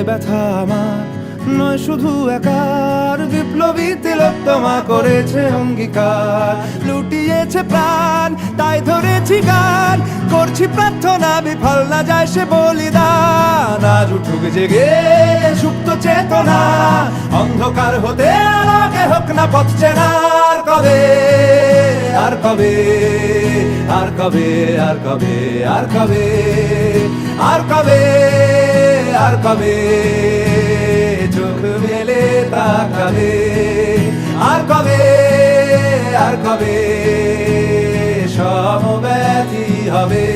ব্যথা আমার নয় শুধু একার, বিপ্লবী তিলোত্তমা করেছে অঙ্গীকার। লুটিয়েছে প্রাণ তাই ধরেছি গান, করছি প্রার্থনা বিফল না যায় সে বলিদান। আজ উঠুক জেগে সুপ্ত চেতনা, অন্ধকার হতে আলোকে হোক না পথ চেনা। আর কবে, আর কবে, আর কবে, আর কবে, আর কবে, আর কবে, আর কবে চোখ মেলে তাকাবে। আর কবে, আর কবে সমব্যথী হবে।